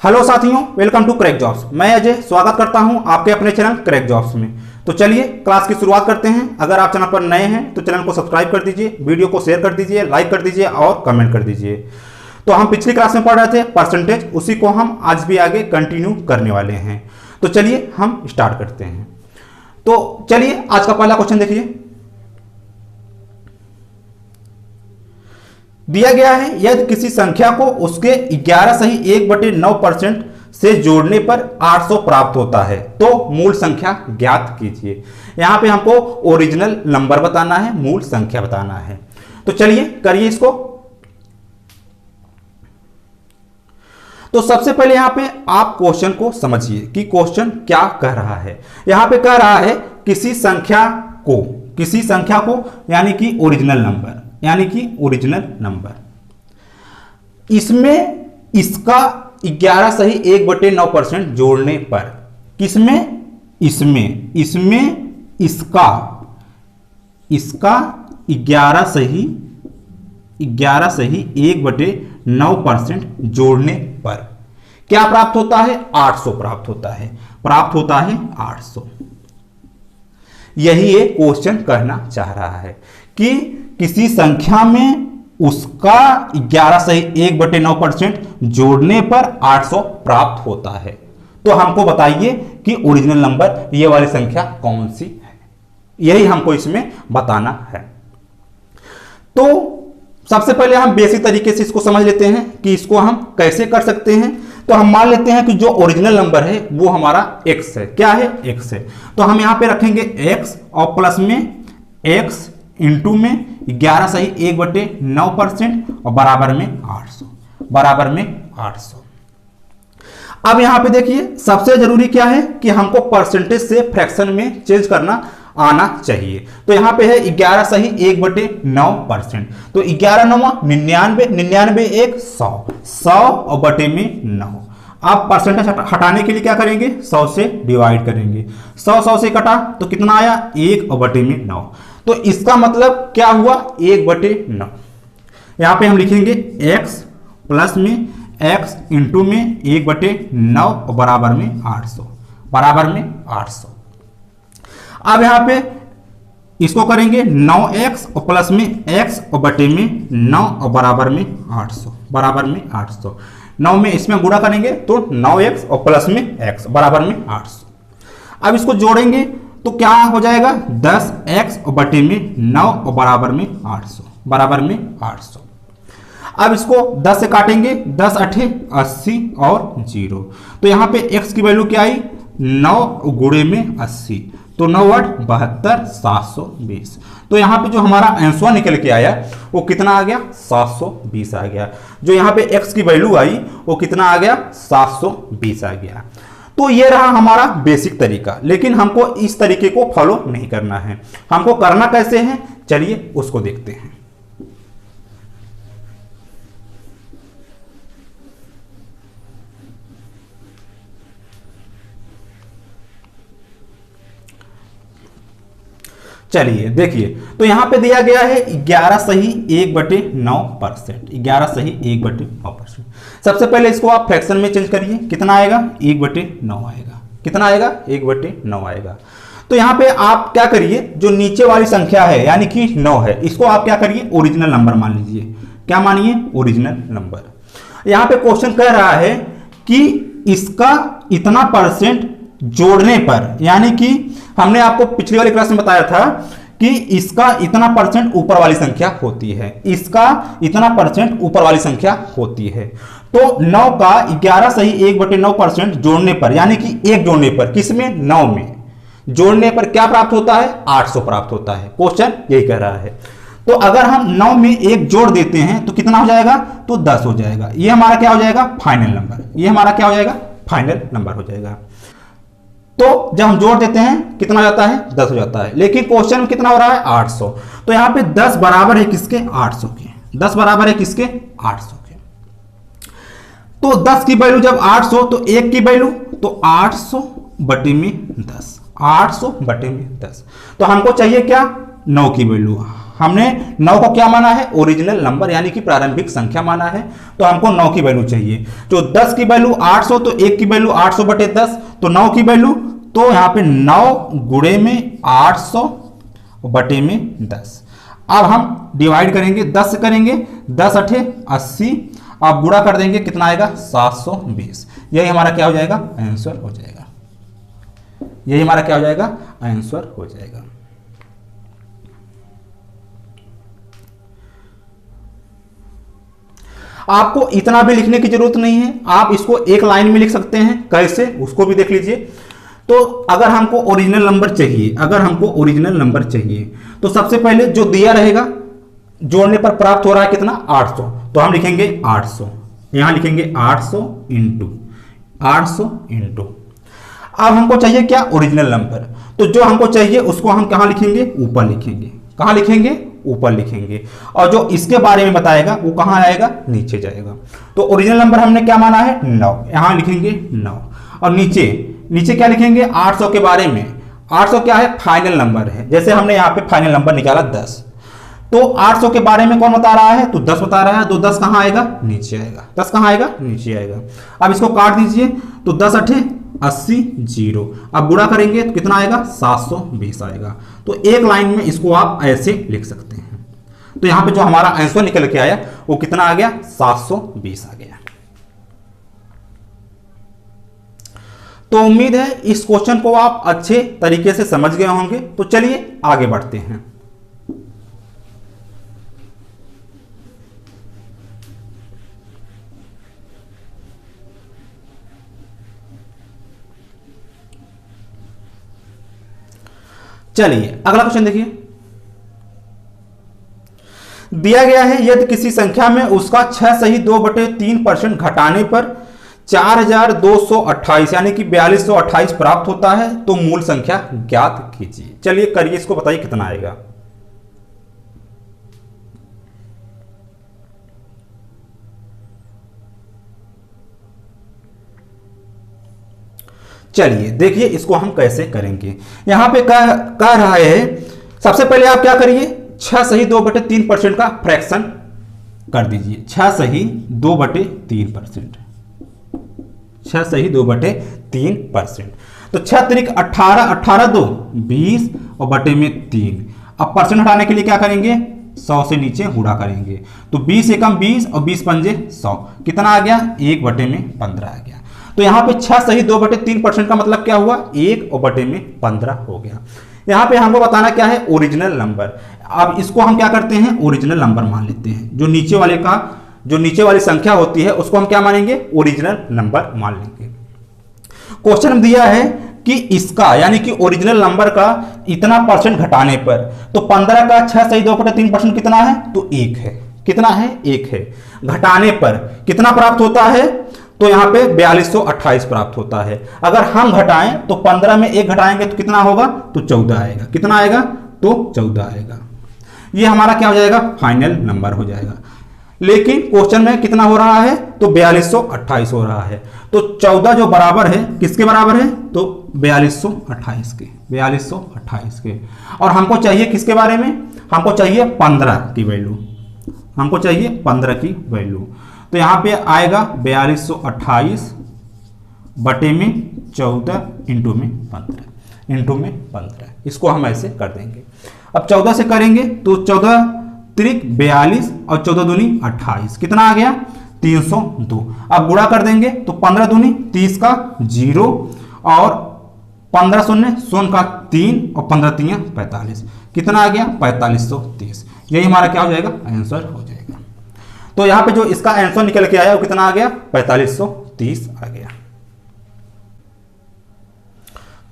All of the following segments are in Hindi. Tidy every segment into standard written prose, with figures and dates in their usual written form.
हेलो साथियों, वेलकम टू क्रैक जॉब्स। मैं अजय स्वागत करता हूं आपके अपने चैनल क्रैक जॉब्स में। तो चलिए क्लास की शुरुआत करते हैं। अगर आप चैनल पर नए हैं तो चैनल को सब्सक्राइब कर दीजिए, वीडियो को शेयर कर दीजिए, लाइक कर दीजिए और कमेंट कर दीजिए। तो हम पिछली क्लास में पढ़ रहे थे परसेंटेज, उसी को हम आज भी आगे कंटिन्यू करने वाले हैं। तो चलिए हम स्टार्ट करते हैं। तो चलिए आज का पहला क्वेश्चन देखिए। दिया गया है यदि किसी संख्या को उसके 11.1/9% से जोड़ने पर 800 प्राप्त होता है तो मूल संख्या ज्ञात कीजिए। यहां पे हमको ओरिजिनल नंबर बताना है, मूल संख्या बताना है। तो चलिए करिए इसको। तो सबसे पहले यहां पे आप क्वेश्चन को समझिए कि क्वेश्चन क्या कह रहा है। यहां पे कह रहा है किसी संख्या को यानी कि ओरिजिनल नंबर, इसमें इसका 11.1/9% जोड़ने पर, इसमें इसका 11.1/9% जोड़ने पर क्या प्राप्त होता है? 800 प्राप्त होता है 800। यही ये क्वेश्चन कहना चाह रहा है कि किसी संख्या में उसका 11.1/9% जोड़ने पर 800 प्राप्त होता है। तो हमको बताइए कि ओरिजिनल नंबर ये वाली संख्या कौन सी है, यही हमको इसमें बताना है। तो सबसे पहले हम बेसिक तरीके से इसको समझ लेते हैं कि इसको हम कैसे कर सकते हैं। तो हम मान लेते हैं कि जो ओरिजिनल नंबर है वो हमारा x है। क्या है? x है। तो हम यहां पे रखेंगे x और प्लस में x इंटू में 11.1/9% और बराबर में 800। अब यहां पे देखिए सबसे जरूरी क्या है कि हमको परसेंटेज से फ्रैक्शन में चेंज करना आना चाहिए। तो यहां पे है 11.1/9%। तो 11 9 99 1 100 और बटे में 9। अब परसेंटेज हटाने के लिए क्या करेंगे? 100 से डिवाइड करेंगे। 100 से कटा तो कितना आया? 1 और बटे में 9। तो इसका मतलब क्या हुआ? 1/9। यहां पे हम लिखेंगे x प्लस में x इंटू में 1/9 और बराबर में 800। अब यहां पे इसको करेंगे 9x और प्लस में x और बटे में 9 और बराबर में 800। 9 में इसमें गुणा करेंगे तो 9x और प्लस में x बराबर में 800। अब इसको जोड़ेंगे तो क्या हो जाएगा? 10x और बटे में 9 और बराबर में 800। अब इसको 10 से काटेंगे, 10 8 80 और 0। तो यहां पे x की वैल्यू क्या आई? 9 गुणे में 80, तो 9 8 72 720। तो यहां पे जो हमारा आंसर निकल के आया वो कितना आ गया? 720 आ गया। जो यहां पे x की वैल्यू आई वो कितना आ गया? 720 आ गया। तो ये रहा हमारा बेसिक तरीका, लेकिन हमको इस तरीके को फॉलो नहीं करना है। हमको करना कैसे है, चलिए उसको देखते हैं। चलिए देखिए, तो यहां पे दिया गया है 11.1/9%। 11.1/9%। सबसे पहले इसको आप फ्रैक्शन में चेंज करिए। कितना आएगा? 1/9 आएगा। कितना आएगा? 1/9 आएगा। तो यहां पे आप क्या करिए, जो नीचे वाली संख्या है यानी कि 9 है, इसको आप क्या करिए? ओरिजिनल नंबर मान लीजिए। क्या मानिए? Original number. यहां पे क्वेश्चन कह रहा है कि इसका इतना परसेंट जोड़ने पर, यानी कि हमने आपको पिछली वाली क्लास में बताया था कि इसका इतना परसेंट ऊपर वाली संख्या होती है, इसका इतना परसेंट ऊपर वाली संख्या होती है। तो 9 का 11.1/9% जोड़ने पर, यानी कि एक जोड़ने पर, किसमें? 9 में जोड़ने पर क्या प्राप्त होता है? 800 प्राप्त होता है। क्वेश्चन यही कह रहा है। तो अगर हम 9 में एक जोड़ देते हैं तो कितना हो जाएगा? तो 10 हो जाएगा। ये हमारा क्या हो जाएगा? फाइनल नंबर हो जाएगा। तो जब हम जोड़ देते हैं कितना हो जाता है? 10 हो जाता है। लेकिन क्वेश्चन में कितना हो रहा है? 800। तो यहां पे 10 बराबर है किसके? 800 के। 10 बराबर है किसके? 800 के। तो 10 की वैल्यू जब 800 तो 1 की वैल्यू तो 800 बटे में 10। 800 बटे में 10। तो हमको चाहिए क्या? 9 की वैल्यू। हमने 9 को क्या माना है, ओरिजिनल नंबर यानी कि प्रारंभिक संख्या माना है, तो हमको 9 की वैल्यू चाहिए। तो 10 की वैल्यू 800, तो 1 की वैल्यू 800 बटे 10, तो 9 की वैल्यू, तो यहाँ पे 9 गुणे में 800 बटे में 10। अब हम डिवाइड करेंगे 10 से करेंगे, 10 अठे 80, अब गुणा कर देंगे, कितना आएगा 720। यही हमारा क्या हो जाएगा, आंसर हो जाएगा। यही हमारा क्या हो जाएगा, आंसर हो जाएगा। आपको इतना भी लिखने की जरूरत नहीं है, आप इसको एक लाइन में लिख सकते हैं। कैसे, उसको भी देख लीजिए। तो अगर हमको ओरिजिनल नंबर चाहिए, अगर हमको ओरिजिनल नंबर चाहिए, तो सबसे पहले जो दिया रहेगा, जोड़ने पर प्राप्त हो रहा है कितना, 800, तो हम लिखेंगे 800, यहां लिखेंगे 800 इंटू 800 इंटू। अब हमको चाहिए क्या, ओरिजिनल नंबर, तो जो हमको चाहिए उसको हम कहां लिखेंगे, ऊपर लिखेंगे। कहां लिखेंगे, ऊपर लिखेंगे। और जो इसके बारे में बताएगा वो कहां आएगा, नीचे जाएगा। तो ओरिजिनल नंबर हमने क्या माना है, 9, यहां लिखेंगे 9। और नीचे नीचे क्या लिखेंगे, 800 के बारे में। 800 क्या है, फाइनल नंबर है। जैसे हमने यहाँ पे फाइनल नंबर निकाला 10, तो 800 के बारे में कौन बता रहा है, तो 10 बता रहा है, तो 10 कहां आएगा, नीचे आएगा। 10 कहां आएगा, नीचे आएगा। अब इसको काट दीजिए, तो 10 अठे 80, 0। अब गुणा करेंगे तो कितना आएगा, 720 आएगा। तो एक लाइन में इसको आप ऐसे लिख सकते हैं। तो यहां पे जो हमारा आंसर निकल के आया वो कितना आ गया, 720 आ गया। तो उम्मीद है इस क्वेश्चन को आप अच्छे तरीके से समझ गए होंगे। तो चलिए आगे बढ़ते हैं। चलिए अगला क्वेश्चन देखिए। दिया गया है यदि किसी संख्या में उसका 6 सही 2/3% घटाने पर 4228 यानी कि 4228 प्राप्त होता है, तो मूल संख्या ज्ञात कीजिए। चलिए करिए, इसको बताइए कितना आएगा। चलिए देखिए इसको हम कैसे करेंगे। यहां पे कह रहा है, सबसे पहले आप क्या करिए, 6 सही 2/3% का फ्रैक्शन कर दीजिए। 6 सही 2/3%, 6 सही 2/3%। तो 6 त्रिक 18, 18 2 20 और बटे में 3। अब परसेंट हटाने के लिए क्या करेंगे, 100 से नीचे गुणा करेंगे। तो 20 एकम 20 और 20 पंजे 100, कितना आ गया, 1/15 आ गया। तो यहां पे 6 सही 2/3% का मतलब क्या हुआ, 1/15 हो गया। यहां पे हमको बताना क्या है, ओरिजिनल नंबर। अब इसको हम क्या करते हैं, ओरिजिनल नंबर मान लेते हैं। जो नीचे वाले का, जो नीचे वाली संख्या होती है उसको हम क्या मानेंगे, ओरिजिनल नंबर मान लेंगे। क्वेश्चन दिया है कि इसका यानी कि ओरिजिनल नंबर का इतना परसेंट घटाने पर, तो 15 का 6 सही 2/3% कितना है, तो 1 है। कितना है, 1 है। घटाने पर कितना प्राप्त होता है, तो यहां पे 4228 प्राप्त होता है। अगर हम घटाएं तो 15 में 1 घटाएंगे तो कितना होगा, तो 14 आएगा। कितना आएगा, तो 14 आएगा। ये हमारा क्या हो जाएगा, फाइनल नंबर हो जाएगा। लेकिन क्वेश्चन में कितना हो रहा है, तो 4228 हो रहा है। तो 14 जो बराबर है, किसके बराबर है, तो 4228 के, 4228 के। और हमको चाहिए किसके बारे में, हमको चाहिए 15 की वैल्यू, हमको चाहिए 15 की वैल्यू। तो यहां पे आएगा 4228 बटे में 14 इंटू में 15, इंटू में 15। इसको हम ऐसे कर देंगे। अब 14 से करेंगे तो 14 त्रिक 42 और 14 दूनी 28, कितना आ गया, 302। अब गुणा कर देंगे तो 15 दूनी 30 का 0 और 15 शून्य शून्य का 3 और 15 3 45, कितना आ गया, 4530। यही हमारा क्या हो जाएगा, आंसर हो जाएगा। तो यहां पे जो इसका आंसर निकल के आया वो कितना आ गया, 4530 आ गया।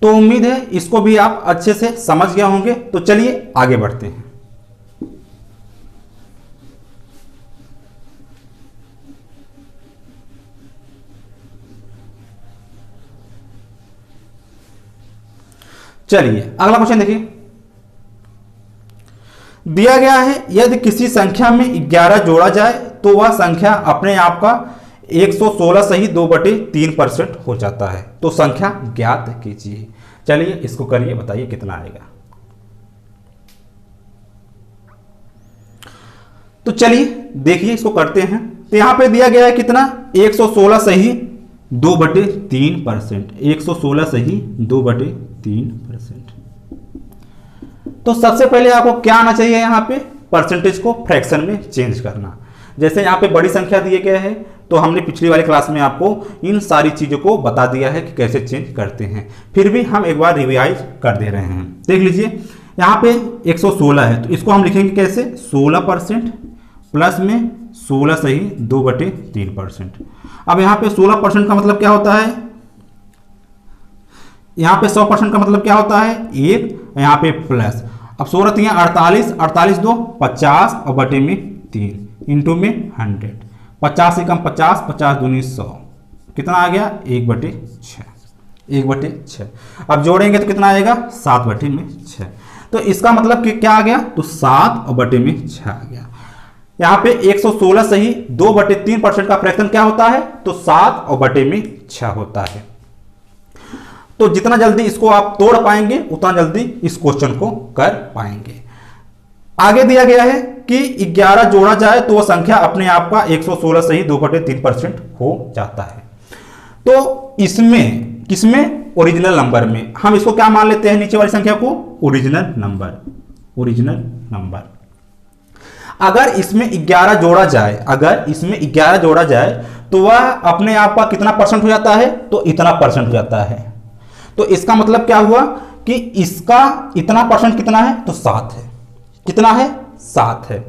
तो उम्मीद है इसको भी आप अच्छे से समझ गए होंगे। तो चलिए आगे बढ़ते हैं। चलिए अगला क्वेश्चन देखिए। दिया गया है यदि किसी संख्या में 11 जोड़ा जाए तो वह संख्या अपने आप का 116 सही 2/3% हो जाता है, तो संख्या ज्ञात कीजिए। चलिए इसको करिए, बताइए कितना आएगा। तो चलिए देखिए इसको करते हैं। तो यहां पे दिया गया है कितना, 116 सही 2/3%, 116 सही 2/3%। तो सबसे पहले आपको क्या आना चाहिए, यहाँ पे परसेंटेज को फ्रैक्शन में चेंज करना। जैसे यहाँ पे बड़ी संख्या दिए गए हैं, तो हमने पिछली वाली क्लास में आपको इन सारी चीज़ों को बता दिया है कि कैसे चेंज करते हैं, फिर भी हम एक बार रिवाइज कर दे रहे हैं। देख लीजिए यहाँ पे 116 है, तो इसको हम लिखेंगे कैसे, 16% प्लस में 16 सही 2/3%। अब यहाँ पे 16% का मतलब क्या होता है, यहाँ पे 100% का मतलब क्या होता है 1, यहाँ पे प्लस। अब 16 3 48, 48 2 50 और बटे में 3 इंटू में 100, 50 से कम 50, 50 दूनी 100, कितना आ गया 1/6, 1/6। अब जोड़ेंगे तो कितना आएगा 7/6। तो इसका मतलब कि क्या आ गया, तो 7 और बटे में 6 आ गया। यहाँ पे 116 सही 2/3% का फ्रैक्शन क्या होता है, तो 7 और बटे में 6 होता है। तो जितना जल्दी इसको आप तोड़ पाएंगे उतना जल्दी इस क्वेश्चन को कर पाएंगे। आगे दिया गया है कि 11 जोड़ा जाए तो वह संख्या अपने आप का 116 सही 2/3% हो जाता है। तो इसमें किसमें, ओरिजिनल नंबर में। हम इसको क्या मान लेते हैं, नीचे वाली संख्या को ओरिजिनल नंबर, ओरिजिनल नंबर। अगर इसमें 11 जोड़ा जाए, अगर इसमें 11 जोड़ा जाए तो वह अपने आप का कितना परसेंट हो जाता है, तो इतना परसेंट हो जाता है। तो इसका मतलब क्या हुआ कि इसका इतना परसेंट कितना है, तो 7 है। कितना है, 7 है।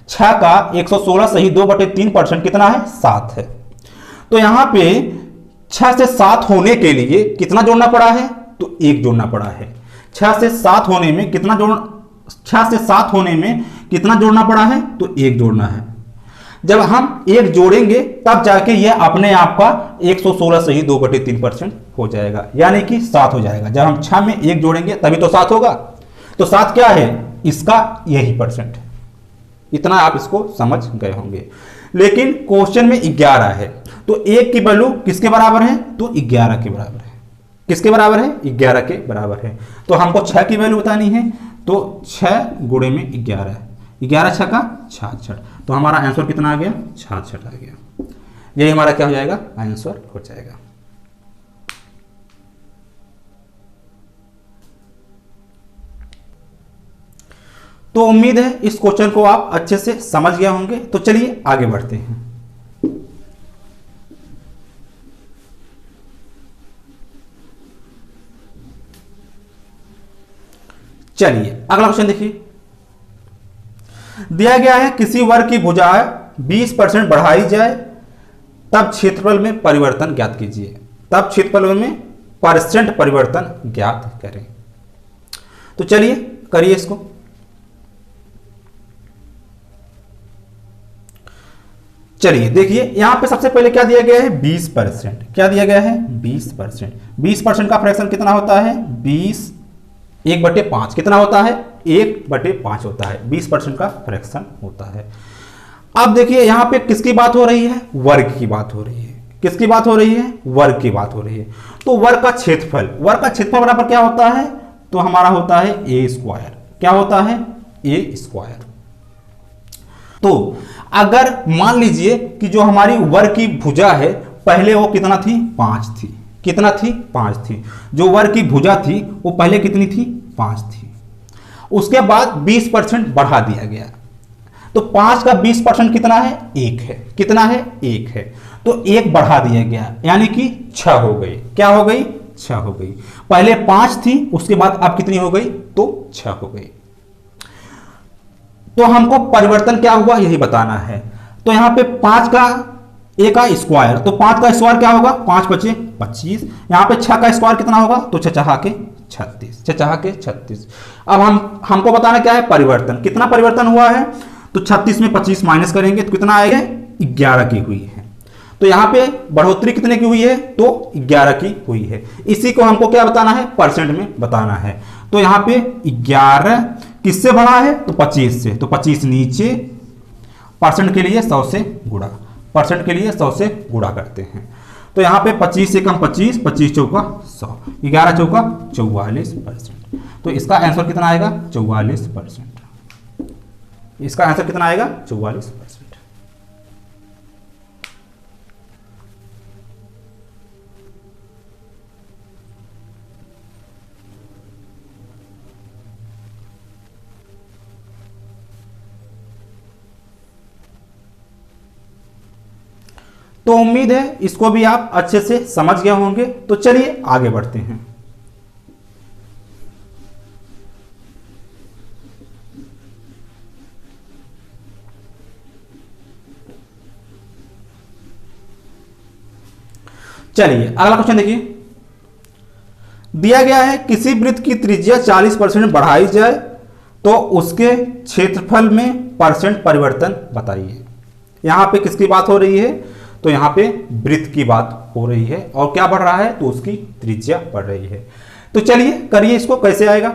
6 का 116 सही 2/3% कितना है, 7 है। तो यहां पे 6 से 7 होने के लिए कितना जोड़ना पड़ा है, तो 1 जोड़ना पड़ा है। 6 से 7 होने में कितना 6 से 7 होने में कितना जोड़ना पड़ा है, तो 1 जोड़ना है। जब हम 1 जोड़ेंगे तब जाके यह अपने आप का 116 सही 2/3% हो जाएगा, यानी कि 7 हो जाएगा। जब हम 6 में 1 जोड़ेंगे तभी तो 7 होगा। तो 7 क्या है, इसका यही परसेंट है। इतना आप इसको समझ गए होंगे। लेकिन क्वेश्चन में 11 है, तो 1 की वैल्यू किसके बराबर है, तो 11 के बराबर है। किसके बराबर है, 11 के बराबर है। तो हमको 6 की वैल्यू बतानी है, तो 6 गुणे में 11, 11 6 का 66। तो हमारा आंसर कितना आ गया, 66 आ गया। यही हमारा क्या हो जाएगा, आंसर हो जाएगा। तो उम्मीद है इस क्वेश्चन को आप अच्छे से समझ गए होंगे। तो चलिए आगे बढ़ते हैं। चलिए अगला क्वेश्चन देखिए। दिया गया है किसी वर्ग की भुजाएं 20% बढ़ाई जाए तब क्षेत्रफल में परिवर्तन ज्ञात कीजिए। तब क्षेत्रफल में परसेंट परिवर्तन ज्ञात करें। तो चलिए करिए इसको। चलिए देखिए यहां पे सबसे पहले क्या दिया गया है, 20%। क्या दिया गया है, 20%। 20% का फ्रैक्शन कितना होता है, 20 1/5 कितना होता है, 1/5 होता है। 20% का फ्रैक्शन होता है। अब देखिए यहां पे किसकी बात हो रही है, वर्ग की बात हो रही है। किसकी बात हो रही है, वर्ग की बात हो रही है। तो वर्ग का क्षेत्रफल, वर्ग का क्षेत्रफल बराबर क्या होता है, तो हमारा होता है a²। क्या होता है, a²। तो अगर मान लीजिए कि जो हमारी वर्ग की भुजा है पहले वो कितना थी, 5 थी। कितना थी, 5 थी। जो वर्ग की भुजा थी वो पहले कितनी थी, 5 थी। उसके बाद 20% बढ़ा दिया गया। तो 5 का 20% कितना है, 1 है। कितना है, 1 है। तो 1 बढ़ा दिया गया, यानी कि 6 हो गई। क्या हो गई, 6 हो गई। पहले 5 थी, उसके बाद अब कितनी हो गई, तो 6 हो गई। तो हमको परिवर्तन क्या हुआ यही बताना है। तो यहां पे 5 का a का स्क्वायर, तो 5 का स्क्वायर क्या होगा, 5 × 5 = 25। यहां पे 6 का स्क्वायर कितना होगा, तो 6 × 36, 6 × 36। अब हमको बताना क्या है, परिवर्तन। कितना परिवर्तन हुआ है, तो 36 में 25 माइनस करेंगे तो कितना आएगा, 11 की हुई है। तो यहां पे बढ़ोतरी कितने की हुई है, तो 11 की हुई है। इसी को हमको क्या बताना है, परसेंट में बताना है। तो यहां पे 11 किससे बढ़ा है, तो 25 से। तो 25 नीचे, परसेंट के लिए 100 से गुणा, परसेंट के लिए 100 से गुणा करते हैं। तो यहां पे 25 से कम 25, 25 चौका 100, 11 चौका 44%। तो इसका आंसर कितना आएगा, 44%। इसका आंसर कितना आएगा 44%। तो उम्मीद है इसको भी आप अच्छे से समझ गए होंगे। तो चलिए आगे बढ़ते हैं। चलिए अगला क्वेश्चन देखिए, दिया गया है किसी वृत्त की त्रिज्या 40% बढ़ाई जाए तो उसके क्षेत्रफल में परसेंट परिवर्तन बताइए। यहां पे किसकी बात हो रही है, तो यहां पे वृत्त की बात हो रही है और क्या बढ़ रहा है, तो उसकी त्रिज्या बढ़ रही है। तो चलिए करिए, इसको कैसे आएगा।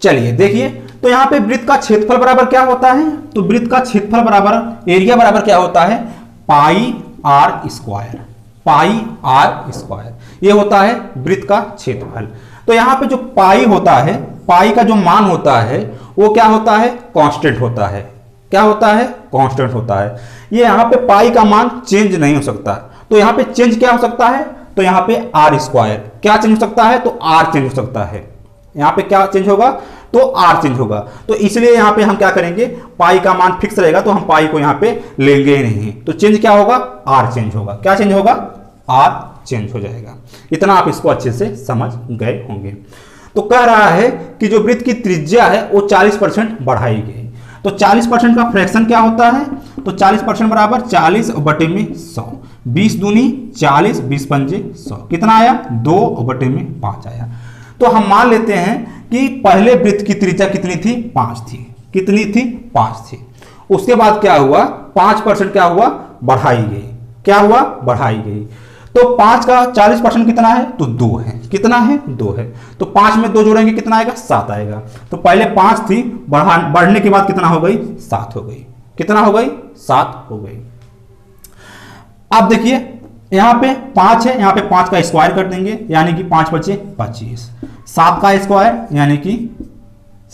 चलिए देखिए, तो यहां पे वृत्त का क्षेत्रफल बराबर क्या होता है, तो वृत्त का क्षेत्रफल बराबर एरिया बराबर क्या होता है, pi R square. Pi R square ये होता है वृत्त का क्षेत्रफल। तो यहां पे जो पाई होता है, पाई का जो मान होता है वो क्या होता है, कांस्टेंट होता है। क्या होता है, कांस्टेंट होता है। ये यहां पे पाई का मान चेंज नहीं हो सकता। तो यहां पे चेंज क्या हो सकता है, तो यहां पे आर स्क्वायर क्या चेंज हो सकता है, तो आर चेंज हो सकता है। यहां पे क्या चेंज होगा, तो आर चेंज होगा। तो इसलिए यहां पे हम क्या करेंगे, पाई का मान फिक्स रहेगा तो हम पाई को यहां पे लेंगे ही नहीं। तो चेंज क्या होगा, आर चेंज होगा। क्या चेंज होगा, आर चेंज हो जाएगा। इतना आप इसको अच्छे से समझ गए होंगे। तो कह रहा है कि जो वृत्त की त्रिज्या है वो 40% बढ़ाई गई। तो 40% का फ्रैक्शन क्या होता है, तो 40% बराबर 40/100। 20 दूनी 40, 20 पंजे 100, कितना आया, 2/5 आया। तो हम मान लेते हैं कि पहले वृत्त की त्रिज्या कितनी थी, 5 थी। कितनी थी, 5 थी। उसके बाद क्या हुआ, 5% क्या हुआ, बढ़ाई गई। क्या हुआ, बढ़ाई गई। तो 5 का 40% कितना है, तो 2 है। कितना है, 2 है। तो 5 में 2 जोड़ेंगे कितना आएगा, 7 आएगा। तो पहले 5 थी, बढ़ने के बाद कितना हो गई, 7 हो गई। कितना हो गई, 7 हो गई। अब देखिए यहां पे 5 है, यहां पे 5 का स्क्वायर कर देंगे, यानी कि 5 बचे 25। 7 का स्क्वायर यानी कि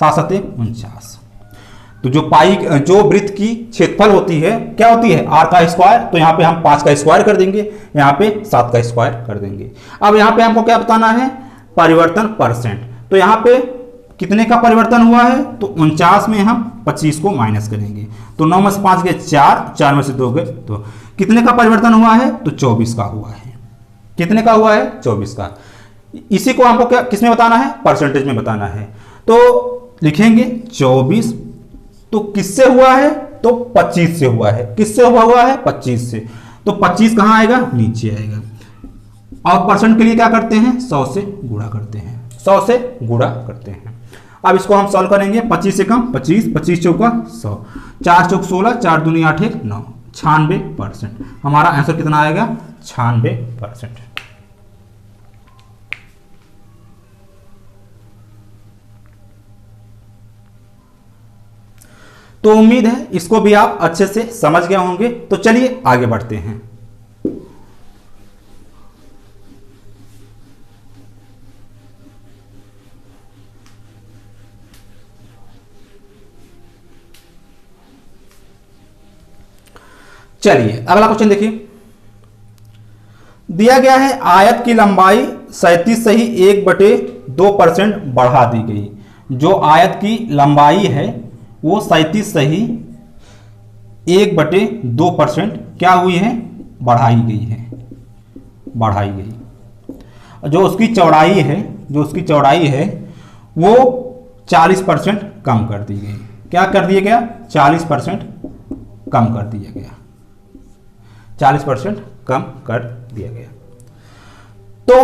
7 सते 49। तो जो वृत्त की क्षेत्रफल होती है क्या होती है, आर का स्क्वायर। तो यहां पे हम 5 का स्क्वायर कर देंगे, यहां पे 7 का स्क्वायर कर देंगे। अब यहां पे हमको क्या बताना है, परिवर्तन परसेंट। तो यहां पे कितने का परिवर्तन हुआ है, तो 49 में हम 25 को माइनस करेंगे। तो 9 में से 5 गए 4, 4 में से 2 गए 2। कितने का परिवर्तन हुआ है, तो 24 का हुआ है। कितने का हुआ है, 24 का। इसी को हमको क्या किसमें बताना है, परसेंटेज में बताना है। तो लिखेंगे 24, तो किससे हुआ है, तो 25 से हुआ है। किससे हुआ है, 25 से। तो 25 कहां आएगा, नीचे आएगा। और परसेंट के लिए क्या करते हैं, 100 से गुणा करते हैं। 100 से गुणा करते हैं। अब इसको हम सॉल्व करेंगे, 25 से कम 25, 25 चौका 100, 4 चौक 16, 4 दूनी 8 1 9, 96%। हमारा आंसर कितना आएगा, 96%। तो उम्मीद है इसको भी आप अच्छे से समझ गए होंगे। तो चलिए आगे बढ़ते हैं। चलिए अगला क्वेश्चन देखिए, दिया गया है आयत की लंबाई 37 सही 1/2% बढ़ा दी गई। जो आयत की लंबाई है वो 37 सही 1/2% क्या हुई है, बढ़ाई गई है। बढ़ाई गई। जो उसकी चौड़ाई है वो 40% कम कर दी गई। क्या कर दिया गया, 40% कम कर दिया गया। 40% कम कर दिया गया। तो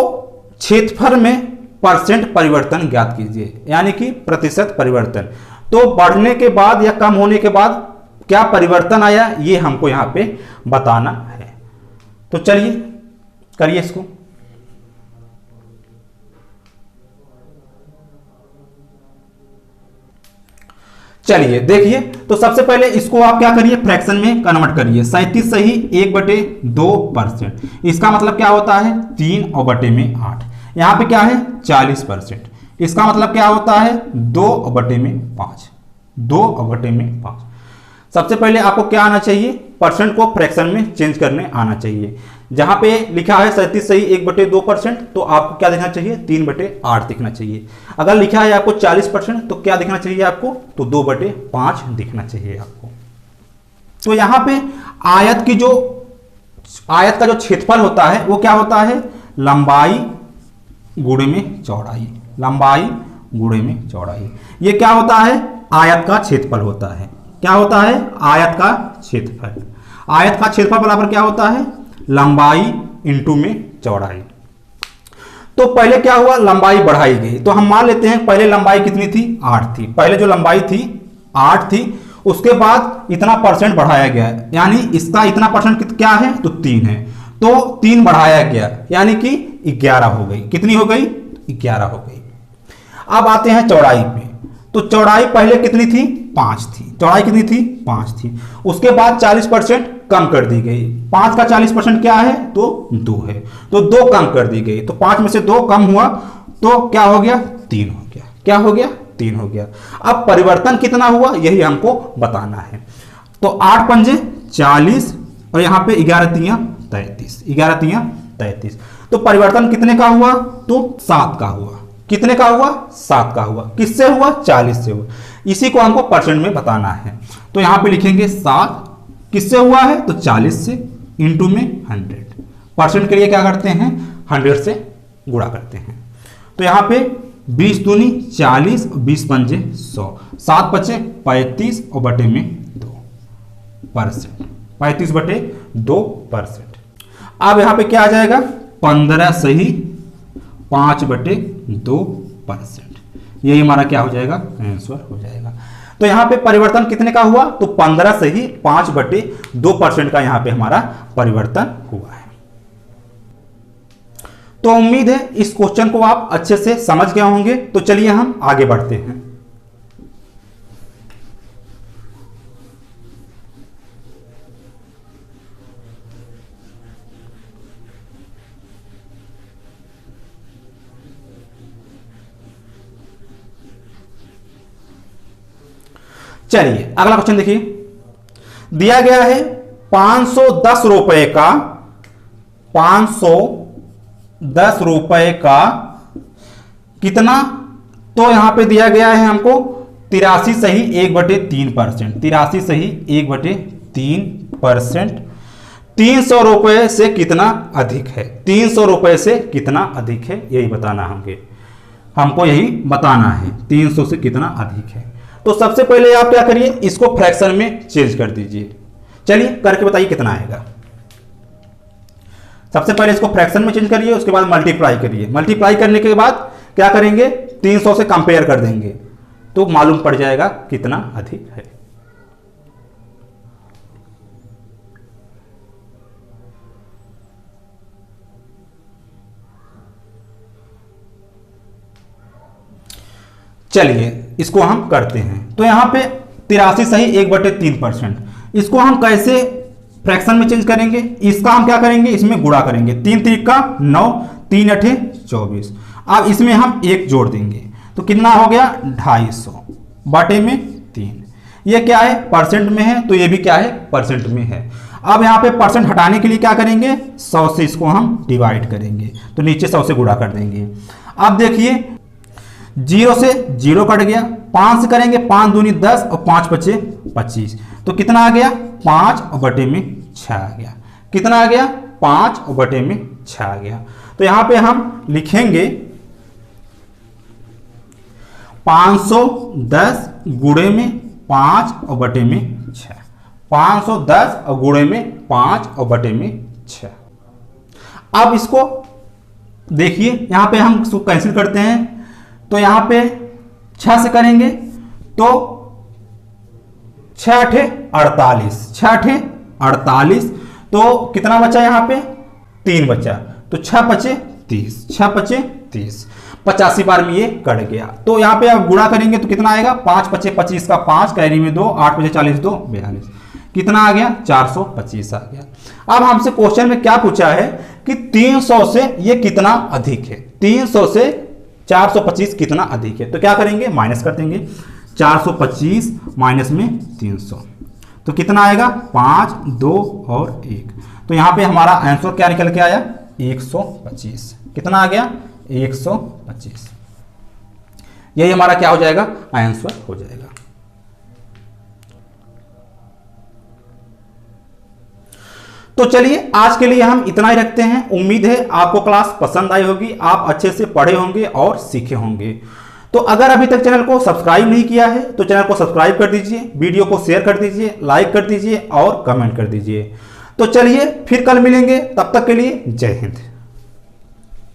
क्षेत्रफल में परसेंट परिवर्तन ज्ञात कीजिए, यानी कि प्रतिशत परिवर्तन। तो बढ़ने के बाद या कम होने के बाद क्या परिवर्तन आया, ये हमको यहां पे बताना है। तो चलिए करिए इसको। चलिए देखिए, तो सबसे पहले इसको आप क्या करिए, फ्रैक्शन में कन्वर्ट करिए। 37 सही 1/2%। इसका मतलब क्या होता है, 3/8। यहां पे क्या है, 40%। इसका मतलब क्या होता है 2/5, 2/5। सबसे पहले आपको क्या आना चाहिए, परसेंट को फ्रैक्शन में चेंज करने आना चाहिए। जहां पे लिखा है 37 सही 1/2%, तो आपको क्या दिखना चाहिए 3/8 दिखना चाहिए। अगर लिखा है आपको 40%, तो क्या दिखना चाहिए आपको, तो 2/5 दिखना चाहिए आपको। तो यहां पे आयत का जो क्षेत्रफल होता है वो क्या होता है, लंबाई गुणे में चौड़ाई, लंबाई गुणे में चौड़ाई। ये क्या होता है, आयत का क्षेत्रफल होता है। क्या होता है, आयत का क्षेत्रफल। आयत का क्षेत्रफल बराबर क्या होता है, लंबाई इंटू में चौड़ाई। तो पहले क्या हुआ, लंबाई बढ़ाई गई। तो हम मान लेते हैं पहले लंबाई कितनी थी, 8 थी। पहले जो लंबाई थी 8 थी, उसके बाद इतना परसेंट बढ़ाया गया, यानी इसका इतना परसेंट क्या है, तो 3 है। तो 3 बढ़ाया गया, यानी कि 11 हो गई। कितनी हो गई, 11 हो गई। अब आते हैं चौड़ाई पे। तो चौड़ाई पहले कितनी थी, 5 थी। चौड़ाई कितनी थी, 5 थी। उसके बाद 40% कम कर दी गई। 5 का 40% क्या है, तो 2 है। तो 2 कम कर दी गई। तो 5 में से 2 कम हुआ, तो क्या हो गया, 3 हो गया। क्या हो गया, 3 हो गया। अब परिवर्तन कितना हुआ, यही हमको बताना है। तो 8 पंजे 40 और यहां पे 11 तियां 33, 11 तियां 33। तो परिवर्तन कितने का हुआ, तो 7 का हुआ। कितने का हुआ, 7 का हुआ। किससे हुआ, 40 से हुआ। इसी को हमको परसेंट में बताना है। तो यहां पे लिखेंगे 7 किससे हुआ है, तो 40 से, इंटू में 100। परसेंट के लिए क्या करते हैं, 100 से गुणा करते हैं। तो यहां पे 20 दूनी 40, 20 पंजे 100, 7 बचे 35 और बटे में 2%, 35/2%। अब यहां पे क्या आ जाएगा, 15 सही 5/2%। यही हमारा क्या हो जाएगा, आंसर हो जाएगा। तो यहां पे परिवर्तन कितने का हुआ, तो 15 से ही 5/2% का यहां पे हमारा परिवर्तन हुआ है। तो उम्मीद है इस क्वेश्चन को आप अच्छे से समझ गए होंगे। तो चलिए हम आगे बढ़ते हैं। चलिए अगला क्वेश्चन देखिए, दिया गया है 510 रुपए का, 510 रुपए का कितना, तो यहां पे दिया गया है हमको 83 सही 1/3%, 83 सही 1/3%। 300 रुपए से कितना अधिक है, 300 रुपए से कितना अधिक है, यही बताना हमको यही बताना है, 300 से कितना अधिक है। तो सबसे पहले आप क्या करिए, इसको फ्रैक्शन में चेंज कर दीजिए। चलिए करके बताइए कितना आएगा। सबसे पहले इसको फ्रैक्शन में चेंज करिए, उसके बाद मल्टीप्लाई करिए। मल्टीप्लाई करने के बाद क्या करेंगे, 300 से कंपेयर कर देंगे, तो मालूम पड़ जाएगा कितना अधिक है। चलिए इसको हम करते हैं। तो यहां पे 83 सही 1/3%, इसको हम कैसे फ्रैक्शन में चेंज करेंगे, इसका हम क्या करेंगे, इसमें गुणा करेंगे। 3 3 का 9, 3 8 24। अब इसमें हम 1 जोड़ देंगे, तो कितना हो गया 250 बटे में 3। ये क्या है, परसेंट में है, तो ये भी क्या है, परसेंट में है। अब यहाँ पे परसेंट हटाने के लिए क्या करेंगे, 100 से इसको हम डिवाइड करेंगे, तो नीचे 100 से गुणा कर देंगे। अब देखिए 0 से 0 कट गया, 5 से करेंगे, 5 दूनी 10 और 5 बचे 25। तो कितना आ गया, 5 और बटे में 6 आ गया। कितना आ गया, 5 और बटे में 6 आ गया। तो यहां पे हम लिखेंगे 510 गुणे में 5 और बटे में 6, 510 और गुणे में 5 और बटे में 6। अब इसको देखिए, यहां पे हम इसको कैंसिल करते हैं, तो यहां पे 6 से करेंगे तो 6 8 48, 6 8 48। तो कितना बचा यहां पे, 3 बचा, तो 6 बचे 30, 6 बचे 30, 85 बार में ये कट गया। तो यहां पे आप गुणा करेंगे तो कितना आएगा, 5 बचे 25 का 5, कैरी में 2, 8 बचे 40 2 42, कितना आ गया 425 आ गया। अब हमसे क्वेश्चन में क्या पूछा है कि 300 से ये कितना अधिक है, 300 से 425 कितना अधिक है, तो क्या करेंगे, माइनस कर देंगे। 425 माइनस में 300 तो कितना आएगा, 5, 2 और 1। तो यहाँ पे हमारा आंसर क्या निकल के आया, 125। कितना आ गया, 125। यही हमारा क्या हो जाएगा, आंसर हो जाएगा। तो चलिए आज के लिए हम इतना ही रखते हैं। उम्मीद है आपको क्लास पसंद आई होगी, आप अच्छे से पढ़े होंगे और सीखे होंगे। तो अगर अभी तक चैनल को सब्सक्राइब नहीं किया है तो चैनल को सब्सक्राइब कर दीजिए, वीडियो को शेयर कर दीजिए, लाइक कर दीजिए और कमेंट कर दीजिए। तो चलिए फिर कल मिलेंगे, तब तक के लिए जय हिंद।